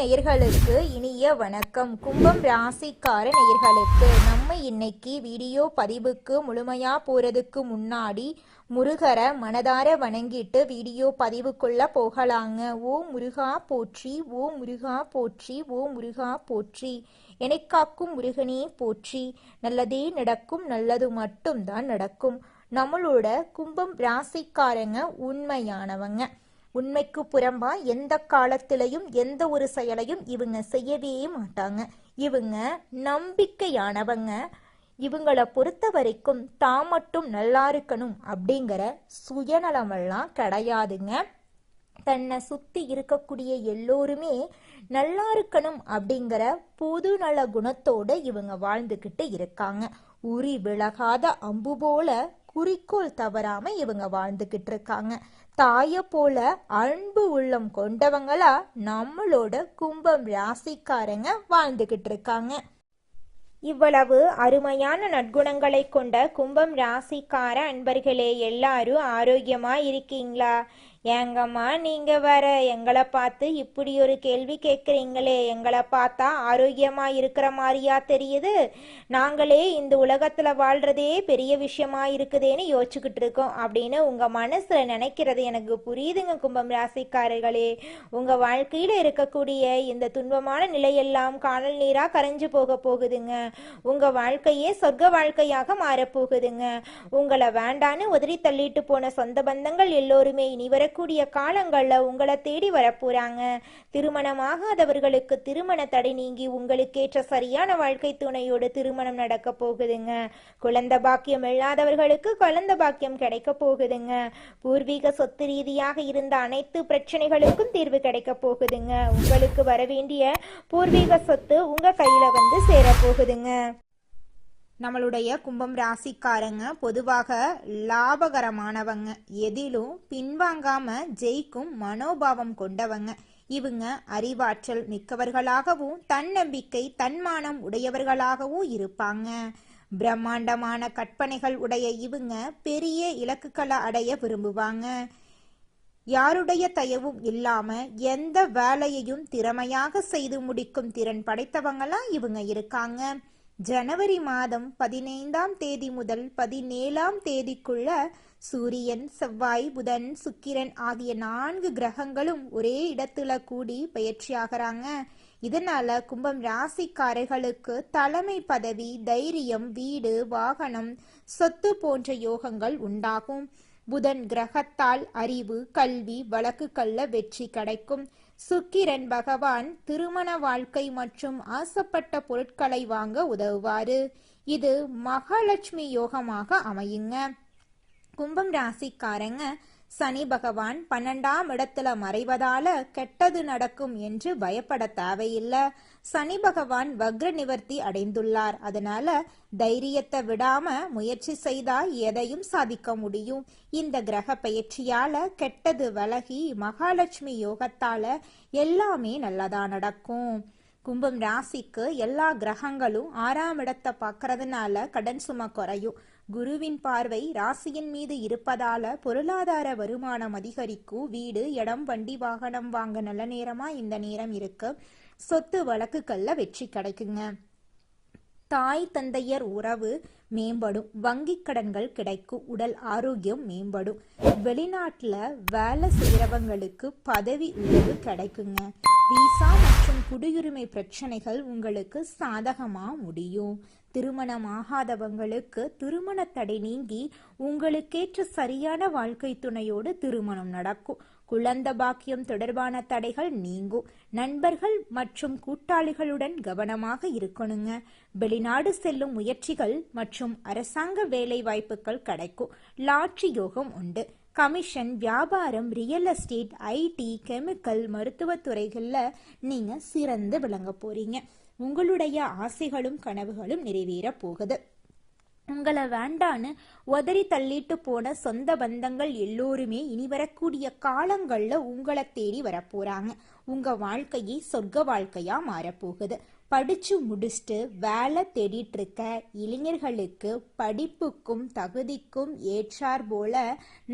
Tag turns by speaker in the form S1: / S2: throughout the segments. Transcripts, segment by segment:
S1: நேயர்களுக்கு இனிய வணக்கம். கும்பம் ராசிக்கார நேயர்களுக்கு நம்ம இன்னைக்கு வீடியோ பதிவுக்கு முழுமையா போறதுக்கு முன்னாடி முருகரை மனதார வணங்கிட்டு வீடியோ பதிவுக்குள்ள போகலாங்க. ஓ முருகா போற்றி, ஓ முருகா போற்றி, ஓ முருகா போற்றி, எனக்காக்கும் முருகனே போற்றி. நல்லதே நடக்கும், நல்லது மட்டும்தான் நடக்கும். நம்மளோட கும்பம் ராசிக்காரங்க உண்மையானவங்க. உண்மைக்கு புறம்பா எந்த காலத்திலையும் எந்த ஒரு செயலையும் இவங்க செய்யவே மாட்டாங்க. இவங்க நம்பிக்கையானவங்க. இவங்களை பொறுத்த வரைக்கும் தான் மட்டும் நல்லா இருக்கணும் அப்படிங்கிற சுயநலமெல்லாம் கிடையாதுங்க. தன்னை சுத்தி இருக்கக்கூடிய எல்லோருமே நல்லா இருக்கணும் அப்படிங்கிற பொது நல குணத்தோட இவங்க வாழ்ந்துகிட்டு இருக்காங்க. உரி விலகாத அம்பு போல குறிக்கோள் தவறாம இவங்க வாழ்ந்துகிட்டு இருக்காங்க. தாய போல அன்பு உள்ளம் கொண்டவங்களா நம்மளோட கும்பம் ராசிக்காரங்க வாழ்ந்துகிட்டு இருக்காங்க. இவ்வளவு அருமையான நற்குணங்களை கொண்ட கும்பம் ராசிக்கார அன்பர்களே, எல்லாரும் ஆரோக்கியமா இருக்கீங்களா? ஏங்கம்மா நீங்க வேற எங்களை பார்த்து இப்படி ஒரு கேள்வி கேட்குறீங்களே, எங்களை பார்த்தா ஆரோக்கியமா இருக்கிற மாதிரியா தெரியுது? நாங்களே இந்த உலகத்துல வாழ்றதே பெரிய விஷயமா இருக்குதேன்னு யோசிச்சுக்கிட்டு இருக்கோம் அப்படின்னு உங்க மனசுல நினைக்கிறது எனக்கு புரியுதுங்க. கும்பம் ராசிக்காரர்களே, உங்க வாழ்க்கையில இருக்கக்கூடிய இந்த துன்பமான நிலையெல்லாம் காணல் நீரா கரைஞ்சு போக போகுதுங்க. உங்க வாழ்க்கையே சொர்க்க வாழ்க்கையாக மாறப்போகுதுங்க. உங்களை வேண்டான்னு உதறி தள்ளிட்டு போன சொந்த பந்தங்கள் எல்லோருமே இனி வரக்கூடிய காலங்கள்ல உங்களை தேடி வரப்போறாங்க. திருமணமாகாதவர்களுக்கு திருமண தடை நீங்கி உங்களுக்கேற்ற சரியான வாழ்க்கை துணையோடு திருமணம் நடக்க போகுதுங்க. குழந்தை பாக்கியம் இல்லாதவர்களுக்கு குழந்தை பாக்கியம் கிடைக்க போகுதுங்க. பூர்வீக சொத்து ரீதியாக இருந்த அனைத்து பிரச்சனைகளுக்கும் தீர்வு கிடைக்க போகுதுங்க. உங்களுக்கு வர வேண்டிய பூர்வீக சொத்து உங்க கையில வந்து சேர போகுதுங்க. நம்மளுடைய கும்பம் ராசிக்காரங்க பொதுவாக லாபகரமானவங்க. எதிலும் பின்வாங்காம ஜெயிக்கும் மனோபாவம் கொண்டவங்க. இவங்க அறிவாற்றல் மிக்கவர்களாகவும் தன்னம்பிக்கை தன்மானம் உடையவர்களாகவும் இருப்பாங்க. பிரம்மாண்டமான கற்பனைகள் உடைய இவங்க பெரிய இலக்குகளை அடைய விரும்புவாங்க. யாருடைய தயவும் இல்லாம எந்த வேலையையும் திறமையாக செய்து முடிக்கும் திறன் படைத்தவங்களா இவங்க இருக்காங்க. ஜனவரி மாதம் 15ஆம் தேதி முதல் 17ஆம் தேதிக்குள்ள சூரியன், செவ்வாய், புதன், சுக்கிரன் ஆகிய 4 கிரகங்களும் ஒரே இடத்துல கூடி பயிற்சியாகிறாங்க. இதனால கும்பம் ராசிக்காரர்களுக்கு தலைமை பதவி, தைரியம், வீடு, வாகனம், சொத்து போன்ற யோகங்கள் உண்டாகும். புதன் கிரகத்தால் அறிவு, கல்வி, வழக்குகள்ல வெற்றி கிடைக்கும். சுக்கிரன் பகவான் திருமண வாழ்க்கை மற்றும் ஆசைப்பட்ட பொருட்களை வாங்க உதவுவாரு. இது மகாலட்சுமி யோகமாக அமையுங்க. கும்பம் ராசிக்காரங்க சனி பகவான் 12ஆம் இடத்துல மறைவதால கெட்டது நடக்கும் என்று பயப்பட தேவையில்லை. சனி பகவான் வக்ர நிவர்த்தி அடைந்துள்ளார். அதனால தைரியத்தை விடாம முயற்சி செய்தா எதையும் சாதிக்க முடியும். இந்த கிரக பயிற்சியால கெட்டது விலகி மகாலட்சுமி யோகத்தால எல்லாமே நல்லதா நடக்கும். கும்பம் ராசிக்கு எல்லா கிரகங்களும் 6ஆம் இடத்தை பார்க்கறதுனால கடன் சுமை குறையும். குருவின் பார்வை ராசியின் மீது இருப்பதால பொருளாதார வருமானம் அதிகரிக்கும். வீடு, இடம், வண்டி, வாகனம் வாங்க நல்ல நேரமா இந்த நேரம் இருக்கு. சொத்து வழக்குகள்ல வெற்றி கிடைக்குங்க. தாய் தந்தையர் உறவு மேம்படும். வங்கி கடன்கள் கிடைக்கும். உடல் ஆரோக்கியம் மேம்படும். வெளிநாட்டுல வேலை செய்யறவங்களுக்கு பதவி உயர்வு கிடைக்குங்க. விசா மற்றும் குடியுரிமை பிரச்சனைகள் உங்களுக்கு சாதகமா முடியும். திருமணம் ஆகாதவங்களுக்கு திருமண தடை நீங்கி உங்களுக்கேற்ற சரியான வாழ்க்கை துணையோடு திருமணம் நடக்கும். குழந்தை பாக்கியம் தொடர்பான தடைகள் நீங்கும். நண்பர்கள் மற்றும் கூட்டாளிகளுடன் கவனமாக இருக்கணுங்க. வெளிநாடு செல்லும் முயற்சிகள் மற்றும் அரசாங்க வேலை வாய்ப்புகள் கிடைக்கும். லாட்ரி யோகம் உண்டு. கமிஷன், வியாபாரம், ரியல் எஸ்டேட், ஐடி, கெமிக்கல், மருத்துவத்துறைகள்ல நீங்க சிறந்து விளங்க போறீங்க. உங்களுடைய ஆசைகளும் கனவுகளும் நிறைவேற போகுது. உங்களை வேண்டான்னு உதறி தள்ளிட்டு போன சொந்த பந்தங்கள் எல்லோருமே இனி வரக்கூடிய காலங்கள்ல உங்களை தேடி வரப்போறாங்க. உங்க வாழ்க்கையை சொர்க்க வாழ்க்கையா மாறப்போகுது. படிச்சு முடிச்சுட்டு வேலை தேடிட்டு இருக்க இளைஞர்களுக்கு படிப்புக்கும் தகுதிக்கும் ஏற்றார் போல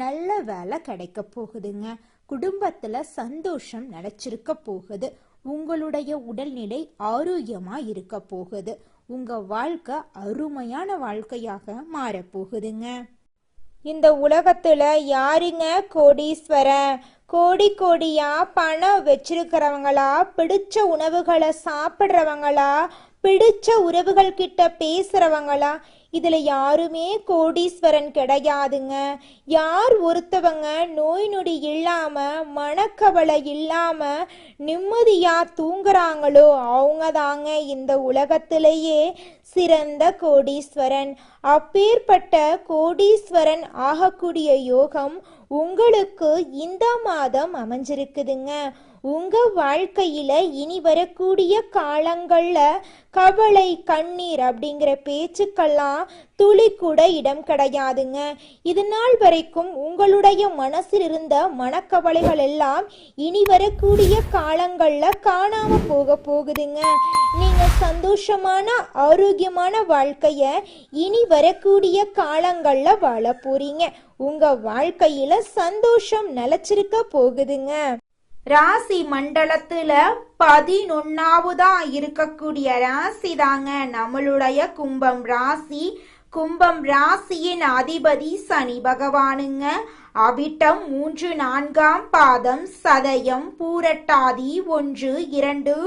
S1: நல்ல வேலை கிடைக்க போகுதுங்க. குடும்பத்துல சந்தோஷம் நிலைச்சிருக்க போகுது. உங்களுடைய உடல்நிலை ஆரோக்கியமா இருக்க போகுது. உங்க வாழ்க்கை அருமையான வாழ்க்கையாக மாறப்போகுதுங்க. இந்த உலகத்துல யாருங்க கோடீஸ்வரன்? கோடி கோடியா பணம் வச்சிருக்கிறவங்களா, பிடிச்ச உணவுகளை சாப்பிட்றவங்களா, பிடிச்ச உறவுகள் கிட்ட பேசுறவங்களா? இதுல யாருமே கோடீஸ்வரன் கிடையாதுங்க. யார் ஒருத்தவங்க நோய் நொடி இல்லாம, மனக்கவலை இல்லாம நிம்மதியா தூங்குறாங்களோ அவங்க தாங்க இந்த உலகத்திலேயே சிறந்த கோடீஸ்வரன். அப்பேற்பட்ட கோடீஸ்வரன் ஆகக்கூடிய யோகம் உங்களுக்கு இந்த மாதம் அமைஞ்சிருக்குதுங்க. உங்க வாழ்க்கையில இனி வரக்கூடிய காலங்கள்ல கவலை, கண்ணீர் அப்படிங்கிற பேச்சுக்கெல்லாம் துளி கூட இடம் கிடையாதுங்க. இது நாள் வரைக்கும் உங்களுடைய மனசில் இருந்த மனக்கவலைகள் எல்லாம் இனி வரக்கூடிய காலங்கள்ல காணாம போகுதுங்க. நீங்க சந்தோஷமான ஆரோக்கியமான வாழ்க்கைய இனி வரக்கூடிய காலங்கள்ல வாழ போறீங்க. உங்க வாழ்க்கையில சந்தோஷம் நிலைச்சிருக்க போகுதுங்க. ராசி மண்டலத்துல 11வதா இருக்கக்கூடிய ராசி தாங்க நம்மளுடைய கும்பம் ராசி. கும்பம் ராசியின் அதிபதி சனி பகவானுங்க. அவிட்டம் 3, 4ஆம் பாதம், சதயம், பூரட்டாதி 1, 2,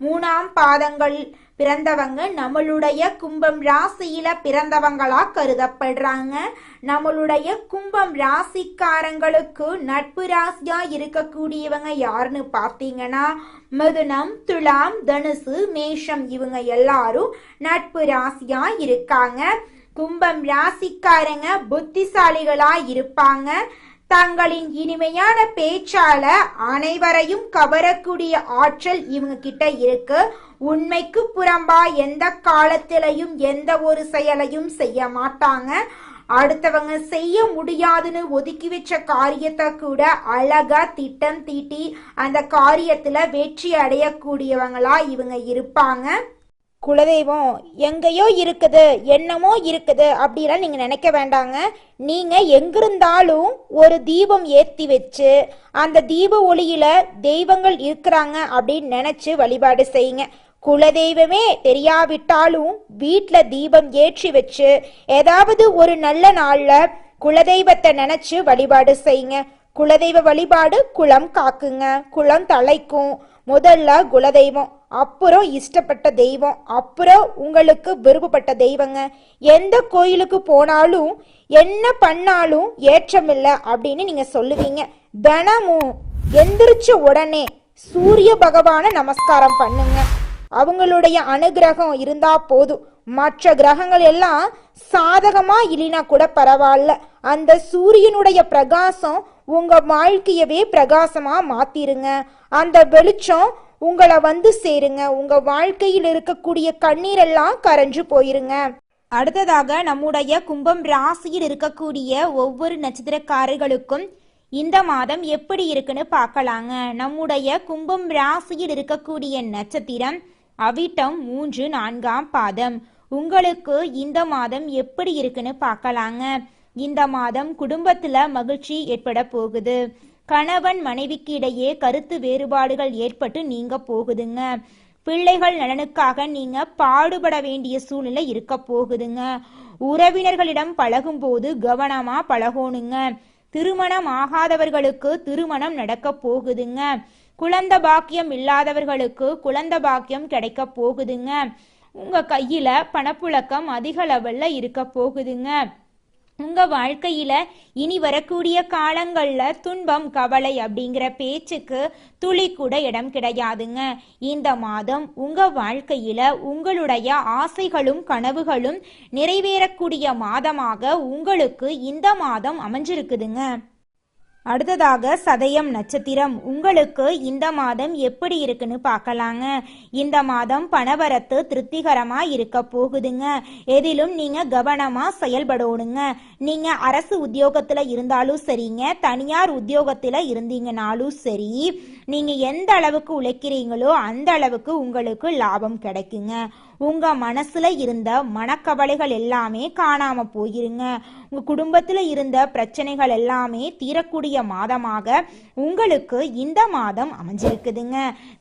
S1: 3ஆம் பாதங்கள் பிறந்தவங்க நம்மளுடைய கும்பம் ராசியில பிறந்தவங்களா கருதப்படுறாங்க. நம்மளுடைய கும்பம் ராசிக்காரங்களுக்கு நட்பு ராசியா இருக்கக்கூடியவங்க யாருன்னு பார்த்தீங்கன்னா மிதுனம், துலாம், தனுசு, மேஷம் இவங்க எல்லாரும் நட்பு ராசியா இருக்காங்க. கும்பம் ராசிக்காரங்க புத்திசாலிகளா இருப்பாங்க. தங்களின் இனிமையான பேச்சால அனைவரையும் கவரக்கூடிய ஆற்றல் இவங்க கிட்ட இருக்கு. உண்மைக்கு புறம்பா எந்த காலத்திலையும் எந்த ஒரு செயலையும் செய்ய மாட்டாங்க. அடுத்தவங்க செய்ய முடியாதுன்னு ஒதுக்கி வச்ச காரியத்தை கூட அழகா திட்டம் தீட்டி அந்த காரியத்துல வெற்றி அடையக்கூடியவங்களா இவங்க இருப்பாங்க. குலதெய்வம் எங்கேயோ இருக்குது, என்னமோ இருக்குது அப்படிலாம் நீங்க நினைக்க வேண்டாங்க. நீங்க எங்கிருந்தாலும் ஒரு தீபம் ஏற்றி வச்சு அந்த தீப ஒளியில தெய்வங்கள் இருக்கிறாங்க அப்படின்னு நினைச்சு வழிபாடு செய்யுங்க. குலதெய்வமே தெரியாவிட்டாலும் வீட்டில் தீபம் ஏற்றி வச்சு ஏதாவது ஒரு நல்ல நாள்ல குலதெய்வத்தை நினைச்சு வழிபாடு செய்யுங்க. குலதெய்வ வழிபாடு குலம் காக்குங்க, குலம் தலைக்கும். முதல்ல குலதெய்வம், அப்புறம் இஷ்டப்பட்ட தெய்வம், அப்புறம் உங்களுக்கு விருப்பப்பட்ட தெய்வங்க. எந்த கோயிலுக்கு போனாலும் என்ன பண்ணாலும் ஏற்றமில்லை அப்படின்னு நீங்க சொல்லுவீங்க. தினமும் எந்திரிச்ச உடனே சூரிய பகவானை நமஸ்காரம் பண்ணுங்க. அவங்களுடைய அனுகிரகம் இருந்தா போதும். மற்ற கிரகங்கள் எல்லாம் சாதகமா இல்லைனா கூட பரவாயில்ல, அந்த சூரியனுடைய பிரகாசம் உங்க வாழ்க்கையவே பிரகாசமா மாத்திருங்க. அந்த வெளிச்சம் உங்களை வந்து சேருங்க. உங்க வாழ்க்கையில் இருக்கக்கூடிய கண்ணீரெல்லாம் கரைஞ்சு போயிருங்க. அடுத்ததாக நம்முடைய கும்பம் ராசியில் இருக்கக்கூடிய ஒவ்வொரு நட்சத்திரக்காரர்களுக்கும் இந்த மாதம் எப்படி இருக்குன்னு பார்க்கலாங்க. நம்முடைய கும்பம் ராசியில் இருக்கக்கூடிய நட்சத்திரம் அவிட்டம் 3, 4ஆம் பாதம். உங்களுக்கு இந்த மாதம் எப்படி இருக்குன்னு பார்க்கலாங்க. இந்த மாதம் குடும்பத்துல மகிழ்ச்சி ஏற்பட போகுது. கணவன் மனைவிக்கு இடையே கருத்து வேறுபாடுகள் ஏற்பட்டு நீங்க போகுதுங்க. பிள்ளைகள் நலனுக்காக நீங்க பாடுபட வேண்டிய சூழ்நிலை இருக்க போகுதுங்க. உறவினர்களிடம் பழகும் போது கவனமா பழகணுங்க. திருமணம் ஆகாதவர்களுக்கு திருமணம் நடக்க போகுதுங்க. குழந்தை பாக்கியம் இல்லாதவர்களுக்கு குழந்தை பாக்கியம் கிடைக்க போகுதுங்க. உங்க கையில பணப்புழக்கம் அதிக லெவல்ல இருக்க போகுதுங்க. உங்க வாழ்க்கையில இனி வரக்கூடிய காலங்கள்ல துன்பம், கவலை அப்படிங்கிற பேச்சுக்கு துளி கூட இடம் கிடையாதுங்க. இந்த மாதம் உங்க வாழ்க்கையில உங்களுடைய ஆசைகளும் கனவுகளும் நிறைவேறக்கூடிய மாதமாக உங்களுக்கு இந்த மாதம் அமைஞ்சிருக்குதுங்க. அடுத்ததாக சதயம் நட்சத்திரம். உங்களுக்கு இந்த மாதம் எப்படி இருக்குன்னு பார்க்கலாங்க. இந்த மாதம் பணவரத்து திருப்திகரமா இருக்க போகுதுங்க. எதிலும் நீங்க கவனமா செயல்படணுங்க. நீங்க அரசு உத்தியோகத்துல இருந்தாலும் சரிங்க, தனியார் உத்தியோகத்துல இருந்தீங்கனாலும் சரி, நீங்க எந்த அளவுக்கு உழைக்கிறீங்களோ அந்த அளவுக்கு உங்களுக்கு லாபம் கிடைக்குங்க. உங்க மனசுல இருந்த மனக்கவலைகள் எல்லாமே காணாம போயிருங்க. உங்க குடும்பத்துல இருந்த பிரச்சனைகள் எல்லாமே தீரக்கூடிய மாதமாக உங்களுக்கு இந்த மாதம் அமைஞ்சிருக்குதுங்க.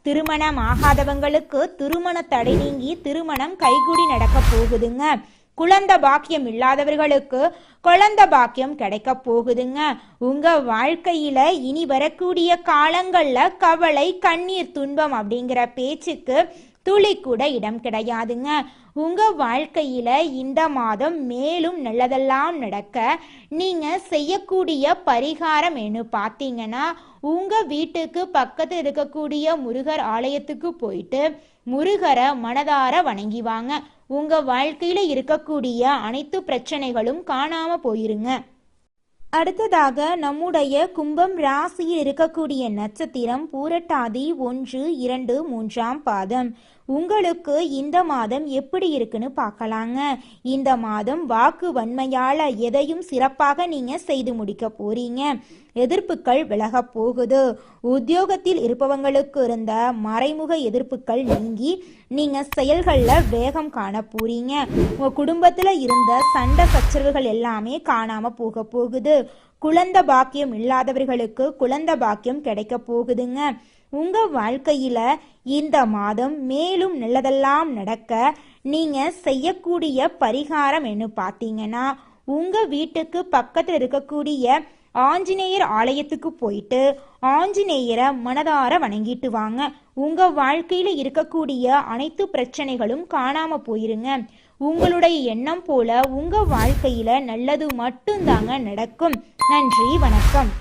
S1: திருமணம் ஆகாதவங்களுக்கு திருமண தடை நீங்கி திருமணம் கைகூடி நடக்க போகுதுங்க. குழந்தை பாக்கியம் இல்லாதவர்களுக்கு குழந்தை பாக்கியம் கிடைக்க போகுதுங்க. உங்க வாழ்க்கையில இனி வரக்கூடிய காலங்கள்ல கவலை, கண்ணீர், துன்பம் அப்படிங்கிற பேச்சுக்கு துளி கூட இடம் கிடையாதுங்க. உங்க வாழ்க்கையில இந்த மாதம் மேலும் நல்லதெல்லாம் நடக்க நீங்க செய்யக்கூடிய பரிகாரம் என்ன பார்த்தீங்கன்னா, உங்க வீட்டுக்கு பக்கத்தில் இருக்கக்கூடிய முருகர் ஆலயத்துக்கு போயிட்டு முருகரை மனதார வணங்கி வாங்க. உங்க வாழ்க்கையில இருக்கக்கூடிய அனைத்து பிரச்சனைகளும் காணாம போயிருங்க. அடுத்ததாக நம்முடைய கும்பம் ராசியில் இருக்கக்கூடிய நட்சத்திரம் பூரட்டாதி 1, 2, 3ஆம் பாதம். உங்களுக்கு இந்த மாதம் எப்படி இருக்குன்னு பார்க்கலாங்க. இந்த மாதம் வாக்கு வன்மையால எதையும் சிறப்பாக நீங்க செய்து முடிக்க போறீங்க. எதிர்ப்புகள் விலக போகுது. உத்தியோகத்தில் இருப்பவங்களுக்கு இருந்த மறைமுக எதிர்ப்புகள் நீங்கி நீங்க செயல்கள்ல வேகம் காண போறீங்க. உங்க குடும்பத்துல இருந்த சண்டை சச்சரவுகள் எல்லாமே காணாம போக போகுது. குழந்தை பாக்கியம் இல்லாதவர்களுக்கு குழந்தை பாக்கியம் கிடைக்க போகுதுங்க. உங்க வாழ்க்கையில இந்த மாதம் மேலும் நல்லதெல்லாம் நடக்க நீங்க செய்யக்கூடிய பரிகாரம் என்ன பார்த்தீங்கன்னா, உங்க வீட்டுக்கு பக்கத்தில் இருக்கக்கூடிய ஆஞ்சநேயர் ஆலயத்துக்கு போயிட்டு ஆஞ்சநேயரை மனதார வணங்கிட்டு வாங்க. உங்க வாழ்க்கையில இருக்கக்கூடிய அனைத்து பிரச்சனைகளும் காணாம போயிருங்க. உங்களுடைய எண்ணம் போல உங்க வாழ்க்கையில நல்லது மட்டும்தாங்க நடக்கும். நன்றி, வணக்கம்.